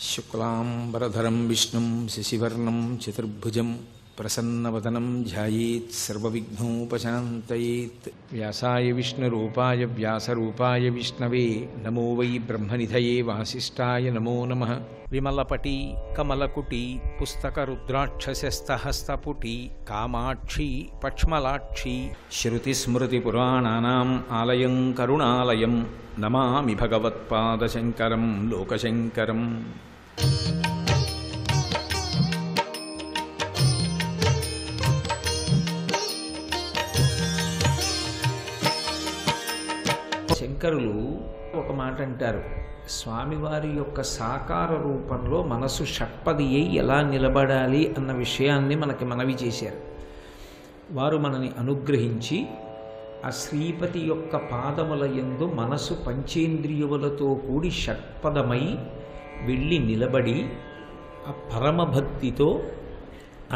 శుక్లాంబరధరం విష్ణుం శశివర్ణం చతుర్భుజం ప్రసన్నవదనం ధ్యాయేత్ సర్వవిఘ్నోపశాంతయేత్. వ్యాసాయ విష్ణురూపాయ వ్యాసరూపాయ విష్ణవే నమో వై బ్రహ్మనిధయే వాసిష్ఠాయ నమో నమః. విమలపటీ కమలకుటీ పుస్తకరుద్రాక్షసస్తహస్తపుటీ కామాక్షీ పక్ష్మలాక్షీ శృతిస్మృతిపురాణానాం ఆలయం కరుణాలయం నమామి భగవత్పాదశంకరం లోకశంకరం. శంకరులు ఒక మాట అంటారు, స్వామివారి యొక్క సాకార రూపంలో మనసు షట్పది అయి ఎలా నిలబడాలి అన్న విషయాన్ని మనకి మనవి చేశారు. వారు మనని అనుగ్రహించి ఆ శ్రీపతి యొక్క పాదముల యందు మనసు పంచేంద్రియములతో కూడి షట్పదమై వెళ్ళి నిలబడి ఆ పరమభక్తితో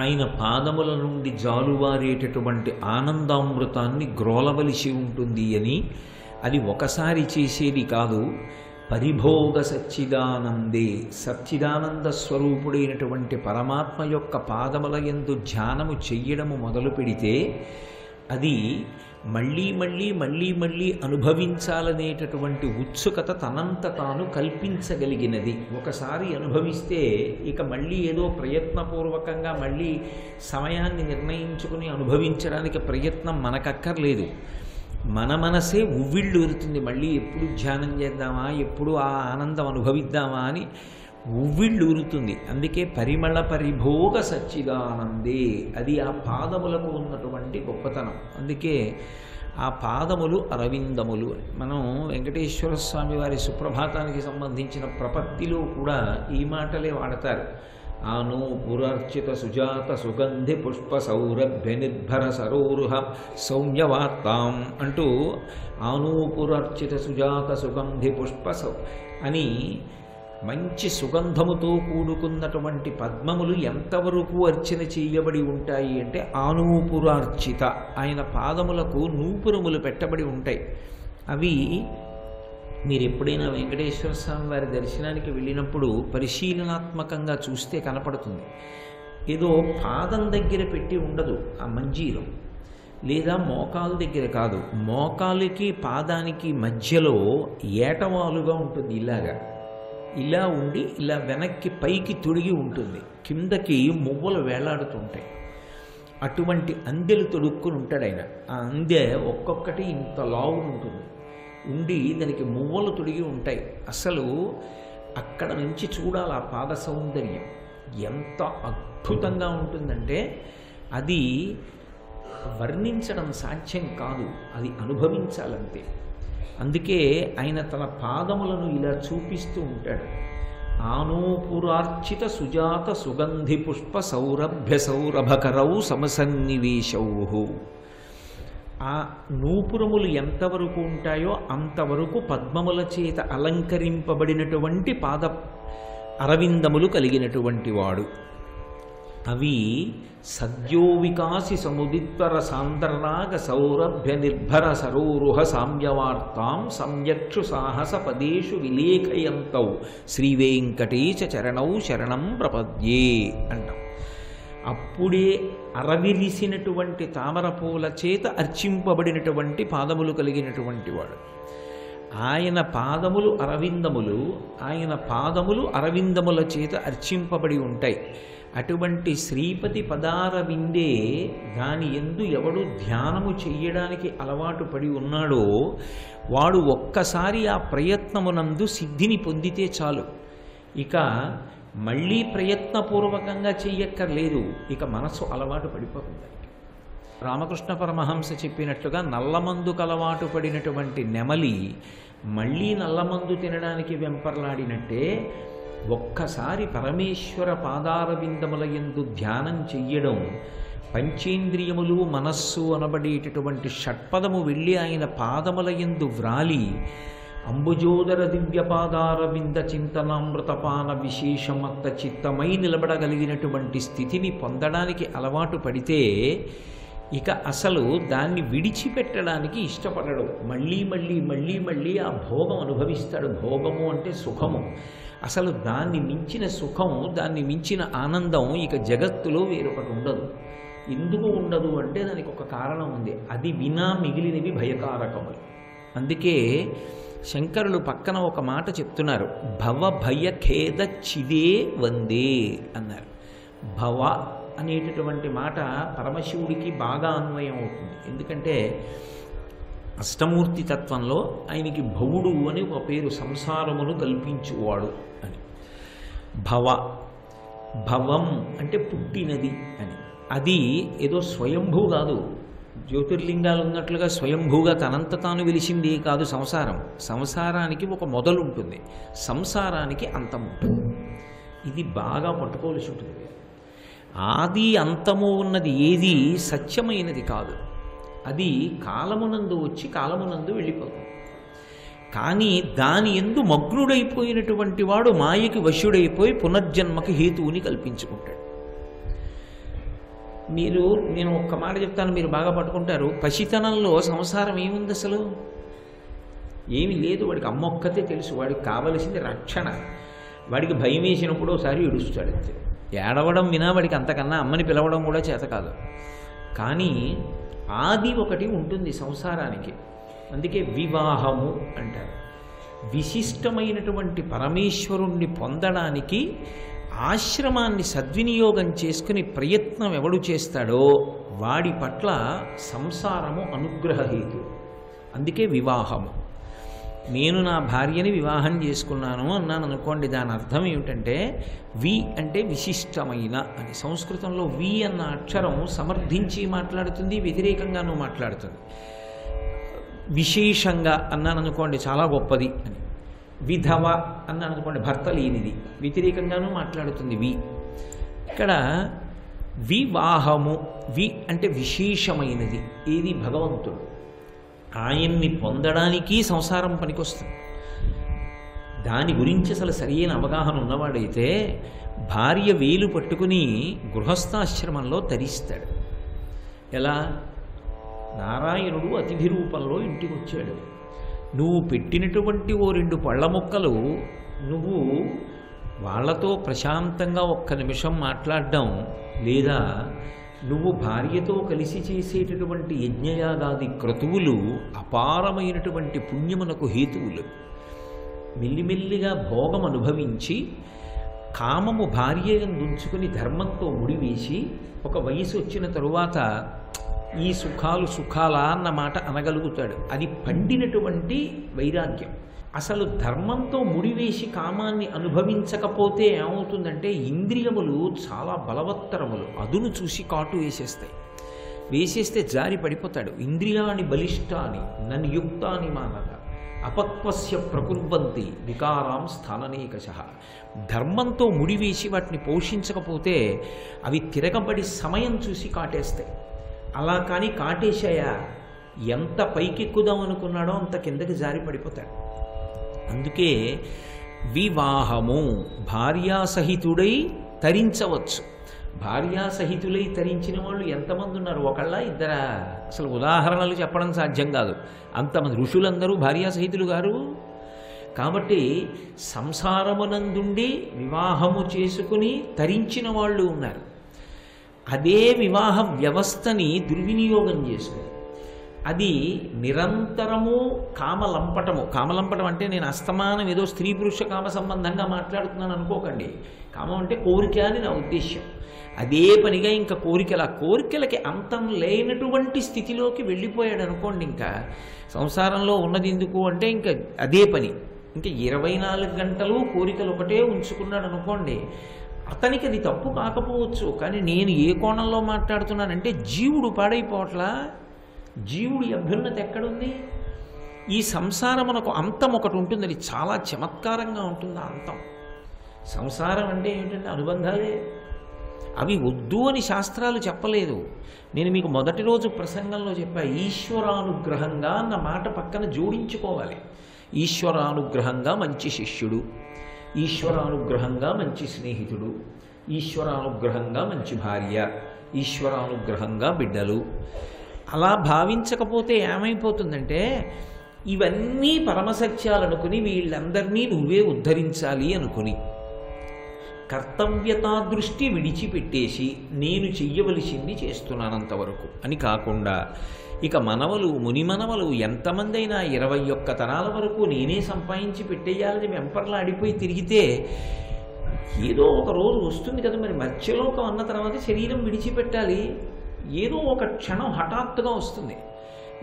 ఆయన పాదముల నుండి జాలువారేటటువంటి ఆనందామృతాన్ని గ్రోలవలసి ఉంటుంది అని, అది ఒకసారి చేసేది కాదు. పరిభోగ సచ్చిదానందే, సచ్చిదానంద స్వరూపుడైనటువంటి పరమాత్మ యొక్క పాదముల యందు ధ్యానము చెయ్యడము మొదలు పెడితే అది మళ్ళీ మళ్ళీ మళ్ళీ మళ్ళీ అనుభవించాలనేటటువంటి ఉత్సుకత తనంత తాను కల్పించగలిగినది. ఒకసారి అనుభవిస్తే ఇక మళ్ళీ ఏదో ప్రయత్నపూర్వకంగా మళ్ళీ సమయాన్ని నిర్ణయించుకుని అనుభవించడానికి ప్రయత్నం మనకక్కర్లేదు. మన మనసే ఉవ్విళ్ళూరుతుంది, మళ్ళీ ఎప్పుడు ధ్యానం చేద్దామా, ఎప్పుడు ఆ ఆనందం అనుభవిద్దామా అని ఉవ్విళ్ళూరుతుంది. అందుకే పరిమళ పరిభోగ సచ్చిదానందే, అది ఆ పాదములకు ఉన్నటువంటి గొప్పతనం. అందుకే ఆ పాదములు అరవిందములు. మనం వెంకటేశ్వర స్వామి వారి సుప్రభాతానికి సంబంధించిన ప్రపత్తిలో కూడా ఈ మాటలే వాడతారు. ఆనూపురార్చిత సుజాత సుగంధి పుష్ప సౌరభ్య నిర్భర సరోరుహ సౌమ్యవార్తాం అంటూ ఆనూపురార్చిత సుజాత సుగంధి పుష్ప అని మంచి సుగంధముతో కూడుకున్నటువంటి పద్మములు ఎంతవరకు అర్చన చేయబడి ఉంటాయి అంటే ఆనూపురార్చిత, ఆయన పాదములకు నూపురములు పెట్టబడి ఉంటాయి. అవి మీరు ఎప్పుడైనా వెంకటేశ్వర స్వామి వారి దర్శనానికి వెళ్ళినప్పుడు పరిశీలనాత్మకంగా చూస్తే కనపడుతుంది. ఏదో పాదం దగ్గర పెట్టి ఉండదు ఆ మంజీరం, లేదా మోకాలు దగ్గర కాదు, మోకాలికి పాదానికి మధ్యలో ఏటవాలుగా ఉంటుంది. ఇలా ఉండి ఇలా వెనక్కి పైకి తొడిగి ఉంటుంది, కిందకి మువ్వలు వేలాడుతుంటాయి. అటువంటి అందెలు తొడుక్కుని ఉంటాడు ఆయన. ఆ అందె ఒక్కొక్కటి ఇంత లావు ఉంటుంది, ఉండి దానికి మువ్వలు తొడిగి ఉంటాయి. అసలు అక్కడ నుంచి చూడాలి ఆ పాద సౌందర్యం ఎంత అద్భుతంగా ఉంటుందంటే అది వర్ణించడం సాధ్యం కాదు, అది అనుభవించాలంతే. అందుకే ఆయన తన పాదములను ఇలా చూపిస్తూ ఉంటాడు. ఆనూపురార్చిత సుజాత సుగంధి పుష్ప సౌరభ్య సౌరభకరౌ సమసన్నివేశౌ. ఆ నూపురములు ఎంతవరకు ఉంటాయో అంతవరకు పద్మముల చేత అలంకరింపబడినటువంటి పాద అరవిందములు కలిగినటువంటి వాడు. అవి సద్యో వికాసి సముదిత్వర సాంద్రనాగ సౌరభ్య నిర్భర సరోరుహ సామ్యవార్తాం సంయక్షు సాహస పదేషు విలేఖయంతౌ శ్రీవేంకటేశ చరణౌ శరణం ప్రపద్యే అంటాం. అప్పుడే అరవిరిసినటువంటి తామర పూల చేత అర్చింపబడినటువంటి పాదములు కలిగినటువంటి వాడు. ఆయన పాదములు అరవిందములు, ఆయన పాదములు అరవిందముల చేత అర్చింపబడి ఉంటాయి. అటువంటి శ్రీపతి పదారవిందే దాని యందు ఎవడు ధ్యానము చెయ్యడానికి అలవాటు పడి ఉన్నాడో వాడు ఒక్కసారి ఆ ప్రయత్నమునందు సిద్ధిని పొందితే చాలు, ఇక మళ్ళీ ప్రయత్నపూర్వకంగా చెయ్యక్కర్లేదు, ఇక మనసు అలవాటు పడిపోతుంది. రామకృష్ణ పరమహంస చెప్పినట్లుగా నల్లమందుకు అలవాటు పడినటువంటి నెమలి మళ్ళీ నల్లమందు తినడానికి వెంపర్లాడినట్టే ఒక్కసారి పరమేశ్వర పాదారవిందముల యందు ధ్యానం చెయ్యడం, పంచేంద్రియములు మనస్సు అనబడేటటువంటి షట్పదము వెళ్ళి ఆయన పాదముల యందు వ్రాలి అంబుజోదర దివ్యపాదారవింద చింతనామృతపాన విశేషమత్త చిత్తమై నిలబడగలిగినటువంటి స్థితిని పొందడానికి అలవాటు పడితే ఇక అసలు దాన్ని విడిచిపెట్టడానికి ఇష్టపడడు. మళ్ళీ మళ్ళీ మళ్ళీ మళ్ళీ ఆ భోగం అనుభవిస్తాడు. భోగము అంటే సుఖము. అసలు దాన్ని మించిన సుఖం, దాన్ని మించిన ఆనందం ఇక జగత్తులో వేరొకటి ఉండదు. ఎందుకు ఉండదు అంటే దానికి ఒక కారణం ఉంది. అది వినా మిగిలినవి భయకారకములు. అందుకే శంకరులు పక్కన ఒక మాట చెప్తున్నారు, భవ భయ ఖేద చిదే వందే అన్నారు. భవ అనేటటువంటి మాట పరమశివుడికి బాగా అన్వయం అవుతుంది. ఎందుకంటే అష్టమూర్తి తత్వంలో ఆయనకి భవుడు అని ఒక పేరు, సంసారమును కల్పించువాడు అని. భవ, భవం అంటే పుట్టినది అని. అది ఏదో స్వయంభూ కాదు, జ్యోతిర్లింగాలు ఉన్నట్లుగా స్వయంభూగా తనంత తాను వెలిసింది కాదు సంసారం. సంసారానికి ఒక మొదలు ఉంటుంది, సంసారానికి అంతం ఉంటుంది. ఇది బాగా పట్టుకోవలసి ఉంటుంది. ఆది అంతము ఉన్నది ఏది సత్యమైనది కాదు. అది కాలమునందు వచ్చి కాలమునందు వెళ్ళిపోతుంది. కానీ దాని యందు మగ్నుడైపోయినటువంటి వాడు మాయకి వశుడైపోయి పునర్జన్మకి హేతువుని కల్పించుకుంటాడు. నేను ఒక్క మాట చెప్తాను, మీరు బాగా పట్టుకుంటారు. పసితనంలో సంసారం ఏముంది? అసలు ఏమి లేదు. వాడికి అమ్మొక్కతే తెలుసు. వాడికి కావలసింది రక్షణ. వాడికి భయం వేసినప్పుడు ఒకసారి ఏడుస్తాడు అంతే. ఏడవడం వినా వాడికి అంతకన్నా అమ్మని పిలవడం కూడా చేత కాదు. కానీ ఆది ఒకటి ఉంటుంది సంసారానికి. అందుకే వివాహము అంటారు. విశిష్టమైనటువంటి పరమేశ్వరుణ్ణి పొందడానికి ఆశ్రమాన్ని సద్వినియోగం చేసుకుని ప్రయత్నం ఎవడు చేస్తాడో వాడి పట్ల సంసారము అనుగ్రహహేతు. అందుకే వివాహము. నేను నా భార్యని వివాహం చేసుకున్నాను అన్నాను అనుకోండి, దాని అర్థం ఏమిటంటే వి అంటే విశిష్టమైన అని. సంస్కృతంలో వి అన్న అక్షరం సమర్థించి మాట్లాడుతుంది, వ్యతిరేకంగానూ మాట్లాడుతుంది. విశేషంగా అన్నాను అనుకోండి, చాలా గొప్పది అని. విధవ అన్నాను అనుకోండి, భర్త లేనిది, వ్యతిరేకంగానూ మాట్లాడుతుంది వి. ఇక్కడ వివాహము, వి అంటే విశేషమైనది. ఏది? భగవంతుడు. ఆయన్ని పొందడానికి సంసారం పనికొస్తుంది. దాని గురించి అసలు సరైన అవగాహన ఉన్నవాడైతే భార్య వేలు పట్టుకుని గృహస్థాశ్రమంలో తరిస్తాడు. ఎలా? నారాయణుడు అతిథి రూపంలో ఇంటికి వచ్చాడు. నువ్వు పెట్టినటువంటి ఓ 2 పళ్ళ ముక్కలు నువ్వు వాళ్ళతో ప్రశాంతంగా ఒక్క నిమిషం మాట్లాడడం, లేదా నువ్వు భార్యతో కలిసి చేసేటటువంటి యజ్ఞయాగాది క్రతువులు అపారమైనటువంటి పుణ్యమునకు హేతువులు. మెల్లిమెల్లిగా భోగం అనుభవించి కామము భార్యను ఉంచుకుని ధర్మంతో ముడివేసి ఒక వయసు వచ్చిన తరువాత ఈ సుఖాలు సుఖాలా అన్న మాట అనగలుగుతాడు. అది పండినటువంటి వైరాగ్యం. అసలు ధర్మంతో ముడివేసి కామాన్ని అనుభవించకపోతే ఏమవుతుందంటే ఇంద్రియములు చాలా బలవత్తరములు, అదును చూసి కాటు వేసేస్తే జారి పడిపోతాడు. ఇంద్రియాని బలిష్టాని నన్ను యుక్తాని మానవ అపక్వస్య ప్రకుర్వంతి వికారాం స్థాననేకశః. ధర్మంతో ముడివేసి వాటిని పోషించకపోతే అవి తిరగబడి సమయం చూసి కాటేస్తాయి. అలా కానీ కాటేశాయా, ఎంత పైకెక్కుదాం అనుకున్నాడో అంత కిందకి జారి పడిపోతాడు. అందుకే వివాహము భార్యాసహితుడై తరించవచ్చు. భార్యాసహితులై తరించిన వాళ్ళు ఎంతమంది ఉన్నారు? ఒకళ్ళ ఇద్దరా? అసలు ఉదాహరణలు చెప్పడం సాధ్యం కాదు. అంతమంది ఋషులందరూ భార్యాసహితులు గారు. కాబట్టి సంసారమునందుండి వివాహము చేసుకుని తరించిన వాళ్ళు ఉన్నారు. అదే వివాహ వ్యవస్థని దుర్వినియోగం చేసుకుని అది నిరంతరము కామలంపటం అంటే నేను అస్తమానం ఏదో స్త్రీ పురుష కామ సంబంధంగా మాట్లాడుతున్నాను అనుకోకండి. కామం అంటే కోరిక అని నా ఉద్దేశ్యం. అదే పనిగా ఇంకా కోరికలకి అంతం లేనటువంటి స్థితిలోకి వెళ్ళిపోయాడు అనుకోండి. ఇంకా సంసారంలో ఉన్నది ఎందుకు అంటే ఇంకా అదే పని. ఇంకా 24 గంటలు కోరికలు ఒకటే ఉంచుకున్నాడు అనుకోండి. అతనికి అది తప్పు కాకపోవచ్చు, కానీ నేను ఏ కోణంలో మాట్లాడుతున్నానంటే జీవుడు పాడైపోవట్లా. జీవుడి అభ్యున్నతి ఎక్కడుంది? ఈ సంసారమునకు అంతం ఒకటి ఉంటుంది, అది చాలా చమత్కారంగా ఉంటుంది. అంతం సంసారం అంటే ఏంటంటే అనుబంధాలే. అవి వద్దు అని శాస్త్రాలు చెప్పలేదు. నేను మీకు మొదటి రోజు ప్రసంగంలో చెప్పా, ఈశ్వరానుగ్రహంగా అన్న మాట పక్కన జోడించుకోవాలి. ఈశ్వరానుగ్రహంగా మంచి శిష్యుడు, ఈశ్వరానుగ్రహంగా మంచి స్నేహితుడు, ఈశ్వరానుగ్రహంగా మంచి భార్య, ఈశ్వరానుగ్రహంగా బిడ్డలు. అలా భావించకపోతే ఏమైపోతుందంటే ఇవన్నీ పరమసత్యాలనుకుని వీళ్ళందరినీ నువ్వే ఉద్ధరించాలి అనుకుని కర్తవ్యతా దృష్టి విడిచిపెట్టేసి నేను చెయ్యవలసింది చేస్తున్నానంతవరకు అని కాకుండా ఇక మనవలు మునిమనవలు ఎంతమంది అయినా 21 తరాల వరకు నేనే సంపాదించి పెట్టేయాలని వెంపర్లా ఆడిపోయి తిరిగితే ఏదో ఒక రోజు వస్తుంది కదా, మరి మధ్యలోకం అన్న తర్వాత శరీరం విడిచిపెట్టాలి. ఏదో ఒక క్షణం హఠాత్తుగా వస్తుంది.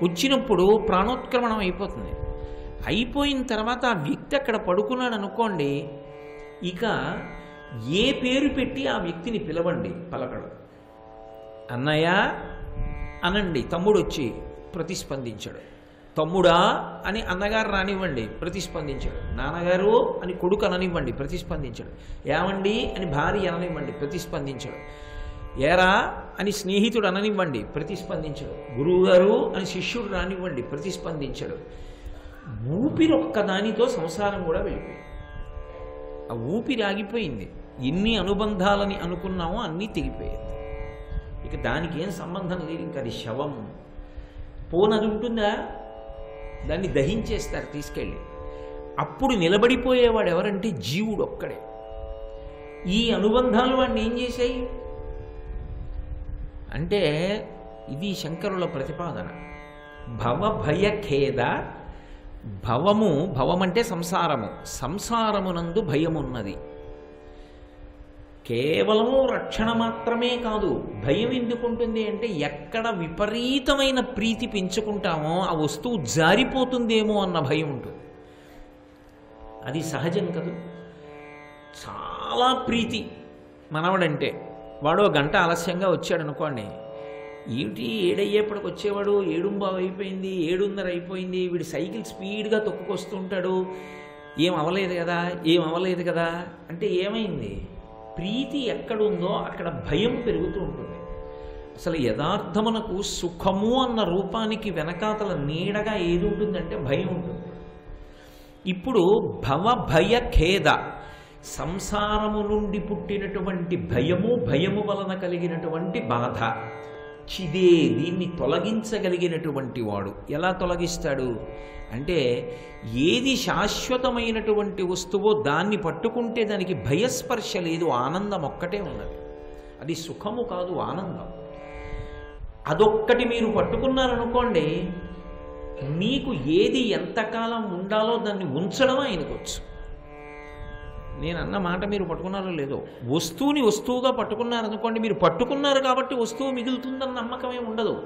వచ్చినప్పుడు ప్రాణోత్క్రమణం అయిపోతుంది. అయిపోయిన తర్వాత ఆ వ్యక్తి అక్కడ పడుకున్నాడు అనుకోండి, ఇక ఏ పేరు పెట్టి ఆ వ్యక్తిని పిలవండి, పలకడు. అన్నయ్య అనండి, తమ్ముడు వచ్చి ప్రతిస్పందించాడు. తమ్ముడా అని అన్నగారు రానివ్వండి, ప్రతిస్పందించాడు. నాన్నగారు అని కొడుకు అననివ్వండి, ప్రతిస్పందించాడు. ఏమండి అని భార్య అననివ్వండి, ప్రతిస్పందించాడు. ఏరా అని స్నేహితుడు అననివ్వండి, ప్రతిస్పందించాడు. గురువుగారు అని శిష్యుడు రానివ్వండి, ప్రతిస్పందించాడు. ఊపిరి ఒక్కదానితో సంసారం కూడా వెళ్ళిపోయింది. ఆ ఊపిరి ఆగిపోయింది. ఎన్ని అనుబంధాలని అనుకున్నామో అన్నీ తెగిపోయింది. ఇక దానికి ఏం సంబంధం లేదు. ఇంకా అది శవం. పోనది ఉంటుందా, దాన్ని దహించేస్తారు తీసుకెళ్ళి. అప్పుడు నిలబడిపోయేవాడు ఎవరంటే జీవుడు ఒక్కడే. ఈ అనుబంధాలు వాడిని ఏం చేశాయి అంటే, ఇది శంకరుల ప్రతిపాదన. భవభయఖేద. భవమంటే సంసారము, సంసారమునందు భయమున్నది. కేవలము రక్షణ మాత్రమే కాదు, భయం ఎందుకుంటుంది అంటే ఎక్కడ విపరీతమైన ప్రీతి పెంచుకుంటామో ఆ వస్తువు జారిపోతుందేమో అన్న భయం ఉంటుంది. అది సహజం కదూ. చాలా ప్రీతి మనవడంటే, వాడు 1 గంట ఆలస్యంగా వచ్చాడు అనుకోండి, ఏమిటి 7 అయ్యేప్పటికి వచ్చేవాడు, 7:15 అయిపోయింది, 7:30 అయిపోయింది, వీడు సైకిల్ స్పీడ్గా తొక్కుకొస్తుంటాడు, ఏం అవ్వలేదు కదా అంటే ఏమైంది? ప్రీతి ఎక్కడుందో అక్కడ భయం పెరుగుతూ ఉంటుంది. అసలు యథార్థమునకు సుఖము అన్న రూపానికి వెనకాతల నీడగా ఏది ఉంటుందంటే భయం ఉంటుంది. ఇప్పుడు భయ ఖేద, సంసారము నుండి పుట్టినటువంటి భయము వలన కలిగినటువంటి బాధ, చిదే, దీన్ని తొలగించగలిగినటువంటి వాడు. ఎలా తొలగిస్తాడు అంటే, ఏది శాశ్వతమైనటువంటి వస్తువో దాన్ని పట్టుకుంటే దానికి భయస్పర్శ లేదు, ఆనందం ఒక్కటే ఉన్నది. అది సుఖము కాదు, ఆనందం. అదొక్కటి మీరు పట్టుకున్నారనుకోండి, మీకు ఏది ఎంతకాలం ఉండాలో దాన్ని ఉంచడం ఆయనకొచ్చు. నేను అన్న మాట మీరు పట్టుకున్నారో లేదో, వస్తువుని వస్తువుగా పట్టుకున్నారనుకోండి, మీరు పట్టుకున్నారు కాబట్టి వస్తువు మిగులుతుందన్న నమ్మకమే ఉండదు.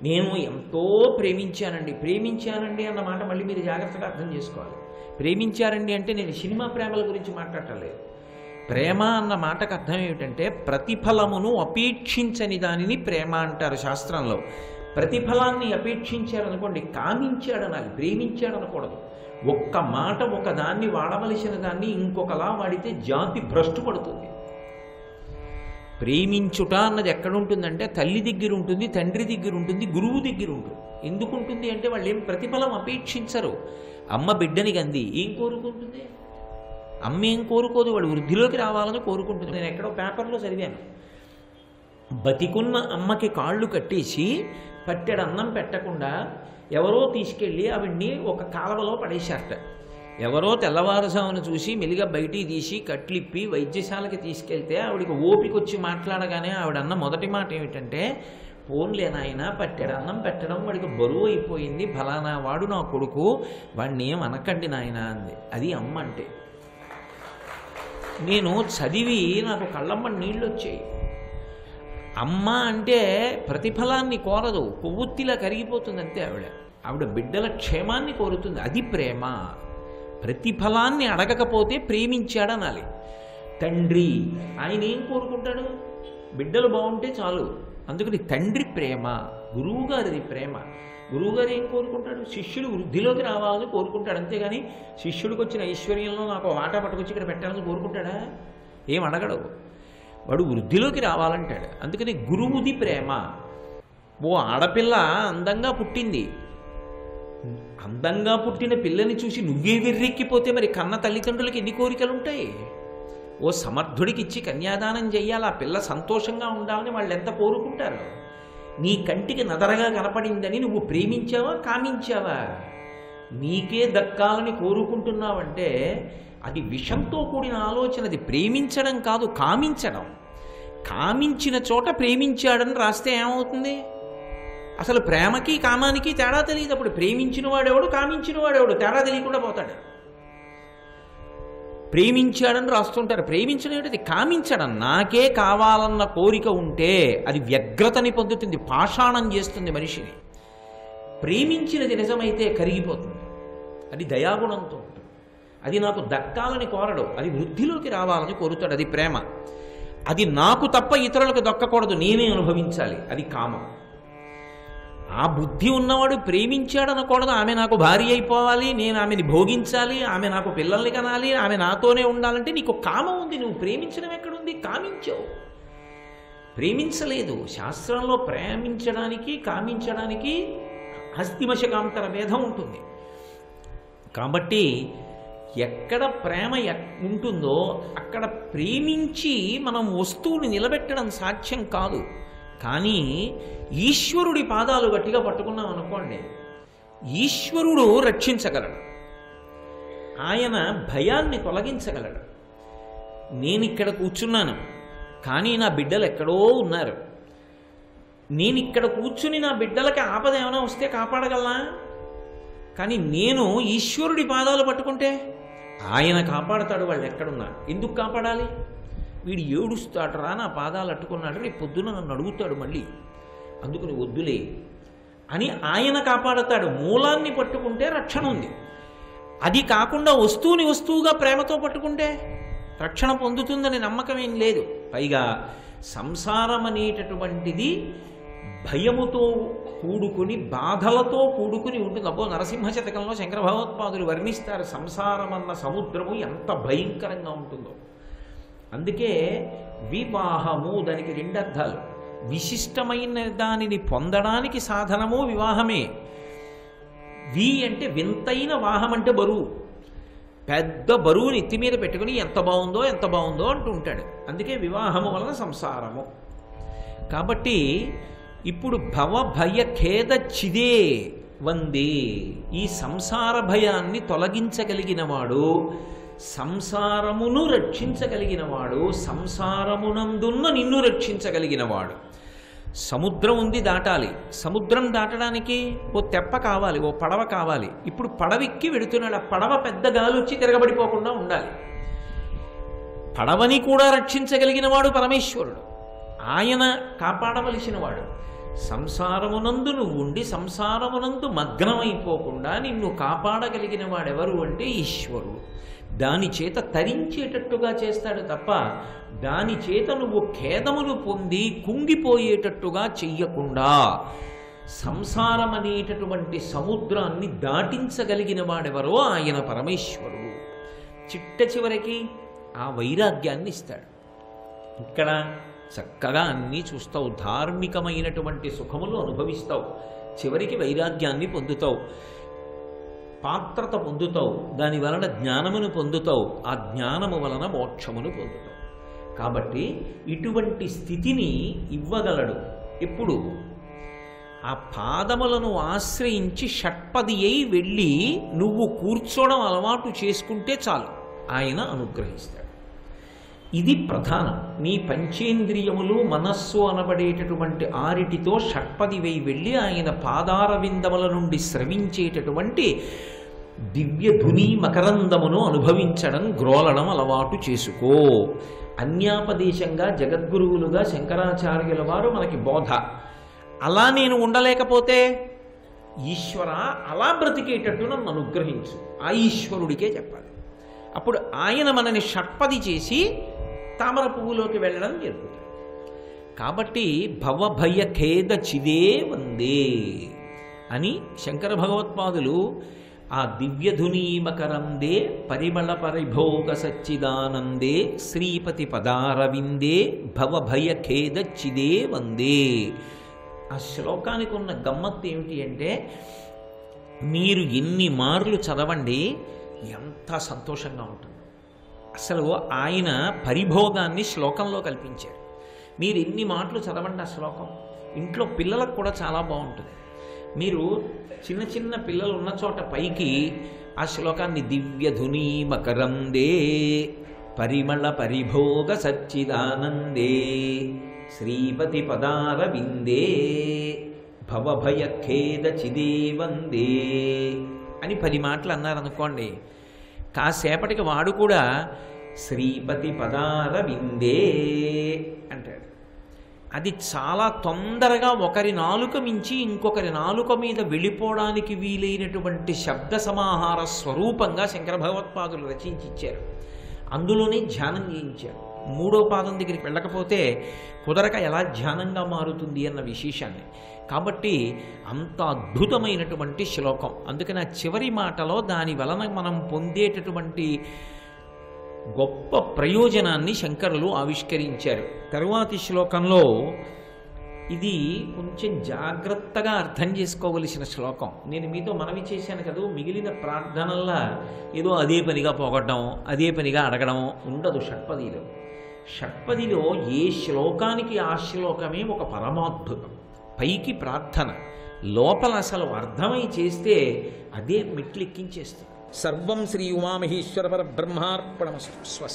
నేను ఎంతో ప్రేమించానండి అన్న మాట మళ్ళీ మీరు జాగ్రత్తగా అర్థం చేసుకోవాలి. ప్రేమించారండి అంటే నేను సినిమా ప్రేమల గురించి మాట్లాడలేదు. ప్రేమ అన్న మాటకు అర్థం ఏమిటంటే, ప్రతిఫలమును అపేక్షించని దానిని ప్రేమ అంటారు శాస్త్రంలో. ప్రతిఫలాన్ని అపేక్షించారనుకోండి, కామించాడనాలి, ప్రేమించాడనకూడదు. ఒక్క మాట ఒకదాన్ని వాడవలసిన దాన్ని ఇంకొకలా వాడితే జాతి భ్రష్టు పడుతుంది. ప్రేమించుట అన్నది ఎక్కడుంటుందంటే తల్లి దగ్గర ఉంటుంది, తండ్రి దగ్గర ఉంటుంది, గురువు దగ్గర ఉంటుంది. ఎందుకుంటుంది అంటే వాళ్ళు ఏం ప్రతిఫలం అపేక్షించరు. అమ్మ బిడ్డని కంది, ఏం కోరుకుంటుంది? అమ్మ ఏం కోరుకోదు, వాడు వృద్ధిలోకి రావాలని కోరుకుంటుంది. నేను ఎక్కడో పేపర్లో చదివాను, బతికున్న అమ్మకి కాళ్ళు కట్టేసి పట్టెడు అన్నం పెట్టకుండా ఎవరో తీసుకెళ్ళి ఆవిడ్ని ఒక కాలవలో పడేశారట. ఎవరో తెల్లవారుజామున చూసి మెల్లిగా బయటికి తీసి కట్లిప్పి వైద్యశాలకి తీసుకెళ్తే ఆవిడికి ఓపికొచ్చి మాట్లాడగానే ఆవిడ అన్న మొదటి మాట ఏమిటంటే, పోన్లే నాయన, పట్టెడు అన్నం పెట్టడం వాడికి బరువు అయిపోయింది, ఫలానా వాడు నా కొడుకు, వాడిని ఏం అనకండి నాయన అంది. అది అమ్మ అంటే. నేను చదివి నాకు కళ్ళమ్మని నీళ్ళు వచ్చాయి. అమ్మ అంటే ప్రతిఫలాన్ని కోరదు, కొవ్వొత్తిలా కరిగిపోతుంది అంతే. ఆవిడ బిడ్డల క్షేమాన్ని కోరుతుంది, అది ప్రేమ. ప్రతిఫలాన్ని అడగకపోతే ప్రేమించాడనాలి. తండ్రి ఆయన ఏం కోరుకుంటాడు? బిడ్డలు బాగుంటే చాలు. అందుకని తండ్రి ప్రేమ, గురువుగారిది ప్రేమ. గురువుగారు ఏం కోరుకుంటాడు? శిష్యుడు వృద్ధిలోకి రావాలని కోరుకుంటాడు. అంతేగాని శిష్యుడికి వచ్చిన ఐశ్వర్యంలో నాకు వాటా పట్టుకొచ్చి ఇక్కడ పెట్టాలని కోరుకుంటాడా? ఏం అడగడు. వాడు వృద్ధిలోకి రావాలంటాడు. అందుకని గురువుది ప్రేమ. ఓ ఆడపిల్ల అందంగా పుట్టింది, అందంగా పుట్టిన పిల్లని చూసి నువ్వే వెర్రెక్కిపోతే మరి కన్న తల్లిదండ్రులకి ఎన్ని కోరికలు ఉంటాయి? ఓ సమర్థుడికి ఇచ్చి కన్యాదానం చెయ్యాలి, ఆ పిల్ల సంతోషంగా ఉండాలని వాళ్ళు ఎంత కోరుకుంటారు. నీ కంటికి నదరగా కనపడిందని నువ్వు ప్రేమించావా కామించావా? నీకే దక్కాలని కోరుకుంటున్నావంటే అది విషంతో కూడిన ఆలోచన. అది ప్రేమించడం కాదు, కామించడం. కామించిన చోట ప్రేమించాడని రాస్తే ఏమవుతుంది? అసలు ప్రేమకి కామానికి తేడా తెలియదు. అప్పుడు ప్రేమించిన వాడెవడు, కామించిన వాడెవడు తేడా తెలియకుండా పోతాడు. ప్రేమించాడని రాస్తుంటారు. ప్రేమించడం ఏమిటి? కామించడం. నాకే కావాలన్న కోరిక ఉంటే అది వ్యగ్రతని పొందుతుంది, పాషాణం చేస్తుంది మనిషిని. ప్రేమించినది నిజమైతే కరిగిపోతుంది, అది దయాగుణంతో ఉంటుంది. అది నాకు దక్కాలని కోరడు, అది వృద్ధిలోకి రావాలని కోరుతాడు. అది ప్రేమ. అది నాకు తప్ప ఇతరులకు దక్కకూడదు, నేనే అనుభవించాలి, అది కామం. ఆ బుద్ధి ఉన్నవాడు ప్రేమించాడనకూడదు, ఆమె నాకు భార్య అయిపోవాలి, నేను ఆమెని భోగించాలి, ఆమె నాకు పిల్లల్ని కనాలి, ఆమె నాతోనే ఉండాలంటే నీకు కామం ఉంది. నువ్వు ప్రేమించడం ఎక్కడుంది? కామించావు, ప్రేమించలేదు. శాస్త్రంలో ప్రేమించడానికి కామించడానికి హస్తిమశకాంతర భేదం ఉంటుంది. కాబట్టి ఎక్కడ ప్రేమ ఉంటుందో అక్కడ ప్రేమించి మనం వస్తువుని నిలబెట్టడం సాధ్యం కాదు. కానీ ఈశ్వరుడి పాదాలు గట్టిగా పట్టుకున్నాం అనుకోండి, ఈశ్వరుడు రక్షించగలడు, ఆయన భయాన్ని తొలగించగలడు. నేను ఇక్కడ కూర్చున్నాను, కానీ నా బిడ్డలు ఎక్కడో ఉన్నారు. నేను ఇక్కడ కూర్చుని నా బిడ్డలకి ఆపద ఏమైనా వస్తే కాపాడగలనా? కానీ నేను ఈశ్వరుడి పాదాలు పట్టుకుంటే ఆయన కాపాడతాడు. వాళ్ళు ఎక్కడున్నా. ఎందుకు కాపాడాలి? వీడు ఏడుస్తాడు రా, నా పాదాలు అట్టుకున్నాడు, రేపు పొద్దున నన్ను అడుగుతాడు మళ్ళీ, అందుకని వద్దులే అని ఆయన కాపాడతాడు. మూలాన్ని పట్టుకుంటే రక్షణ ఉంది. అది కాకుండా వస్తువుగా ప్రేమతో పట్టుకుంటే రక్షణ పొందుతుందని నమ్మకం ఏం లేదు. పైగా సంసారం అనేటటువంటిది భయముతో కూడుకుని బాధలతో కూడుకుని ఉంటుంది. అబ్బో, నరసింహ శతకంలో శంకర భగవత్పాదులు వర్ణిస్తారు సంసారమన్న సముద్రము ఎంత భయంకరంగా ఉంటుందో. అందుకే వివాహము, దానికి రెండు అర్థాలు. విశిష్టమైన దానిని పొందడానికి సాధనము వివాహమే. అంటే వింతైన వాహం అంటే బరువు. పెద్ద బరువుని ఎత్తి మీద పెట్టుకుని ఎంత బాగుందో అంటూ ఉంటాడు. అందుకే వివాహము వలన సంసారము. కాబట్టి ఇప్పుడు భవ భయ ఖేద చిదే వందే, ఈ సంసార భయాన్ని తొలగించగలిగినవాడు, సంసారమును రక్షించగలిగినవాడు, సంసారమునందున్న నిన్ను రక్షించగలిగినవాడు. సముద్రం ఉంది, దాటాలి. సముద్రం దాటడానికి ఓ తెప్ప కావాలి, ఓ పడవ కావాలి. ఇప్పుడు పడవెక్కి వెడుతున్నాడు. ఆ పడవ పెద్ద గాలి వచ్చి తిరగబడిపోకుండా ఉండాలి. పడవని కూడా రక్షించగలిగిన వాడు పరమేశ్వరుడు, ఆయన కాపాడవలసిన వాడు. సంసారమునందు నువ్వు ఉండి సంసారమునందు మగ్నమైపోకుండా నిన్ను కాపాడగలిగిన వాడెవరు అంటే ఈశ్వరుడు. దాని చేత తరించేటట్టుగా చేస్తాడు తప్ప దాని చేత నువ్వు ఖేదమును పొంది కుంగిపోయేటట్టుగా చెయ్యకుండా సంసారం అనేటటువంటి సముద్రాన్ని దాటించగలిగిన వాడెవరో ఆయన పరమేశ్వరుడు. చిట్ట చివరికి ఆ వైరాగ్యాన్ని ఇస్తాడు. ఇక్కడ చక్కగా అన్నీ చూస్తావు, ధార్మికమైనటువంటి సుఖములు అనుభవిస్తావు, చివరికి వైరాగ్యాన్ని పొందుతావు, పాత్రత పొందుతావు, దాని వలన జ్ఞానమును పొందుతావు, ఆ జ్ఞానము వలన మోక్షమును పొందుతావు. కాబట్టి ఇటువంటి స్థితిని ఇవ్వగలడు. ఎప్పుడు? ఆ పాదములను ఆశ్రయించి షట్పది అయి వెళ్ళి నువ్వు కూర్చోవడం అలవాటు చేసుకుంటే చాలు, ఆయన అనుగ్రహిస్తాడు. ఇది ప్రధానం. నీ పంచేంద్రియములు మనస్సు అనబడేటటువంటి ఆరిటితో షట్పది వై వెళ్ళి ఆయన పాదార విందముల నుండి స్రవించేటటువంటి దివ్య ధుని మకరందమును అనుభవించడం, గ్రోలడం అలవాటు చేసుకో. అన్యాపదేశంగా జగద్గురువులుగా శంకరాచార్యుల వారు మనకి బోధ. అలా నేను ఉండలేకపోతే ఈశ్వర అలా బ్రతికేటట్టు నన్ను అనుగ్రహించు, ఆ ఈశ్వరుడికే చెప్పాలి. అప్పుడు ఆయన మనని షట్పది చేసి తామర పువ్వులోకి వెళ్ళడం జరుగుతుంది. కాబట్టి భవభయ ఖేద చిదే వందే అని శంకర భగవత్పాదులు ఆ దివ్యధునీ మకరందే పరిమళ పరిభోగ సచ్చిదానందే శ్రీపతి పదారవిందే భవభయ ఖేద చిదే వందే. ఆ శ్లోకానికి ఉన్న గమ్మత్తు ఏమిటి అంటే, మీరు ఎన్ని మార్లు చదవండి ఎంత సంతోషంగా ఉంటుంది. అసలు ఆయన పరిభోగాన్ని శ్లోకంలో కల్పించారు. మీరు ఎన్ని మాటలు చదవండి ఆ శ్లోకం, ఇంట్లో పిల్లలకు కూడా చాలా బాగుంటుంది. మీరు చిన్న చిన్న పిల్లలు ఉన్న చోట పైకి ఆ శ్లోకాన్ని దివ్యధుని మకరందే పరిమళ పరిభోగ సచ్చిదానందే శ్రీపతి పదార విందే భవభయఖేద చిదేవందే అని 10 మాటలు అన్నారనుకోండి, కాసేపటికి వాడు కూడా శ్రీపతి పదార విందే అంటాడు. అది చాలా తొందరగా ఒకరి నాలుక మించి ఇంకొకరి నాలుక మీద వెళ్ళిపోవడానికి వీలైనటువంటి శబ్ద సమాహార స్వరూపంగా శంకర భగవత్పాదులు రచించిచ్చారు. అందులోనే ధ్యానం చేయించారు. 3వ పాదం దగ్గరికి వెళ్ళకపోతే కుదరక ఎలా ధ్యానంగా మారుతుంది అన్న విశేషాన్ని. కాబట్టి అంత అద్భుతమైనటువంటి శ్లోకం. అందుకని ఆ చివరి మాటలో దాని వలన మనం పొందేటటువంటి గొప్ప ప్రయోజనాన్ని శంకరులు ఆవిష్కరించారు. తరువాతి శ్లోకంలో ఇది కొంచెం జాగ్రత్తగా అర్థం చేసుకోవలసిన శ్లోకం. నేను మీతో మనవి చేశాను కదా, మిగిలిన ప్రార్థనల్లా ఏదో అదే పనిగా పోగొట్టడం, అదే పనిగా అడగడం ఉండదు. షట్పదిలో ఏ శ్లోకానికి ఆ శ్లోకమే ఒక పరమాద్భుతం. పైకి ప్రార్థన, లోపల అసలు అర్థమై చేస్తే అదే మెట్లెక్కించేస్తుంది. సర్వం శ్రీ ఉమామహేశ్వర పరబ్రహ్మార్పణమస్తు. స్వస్తి.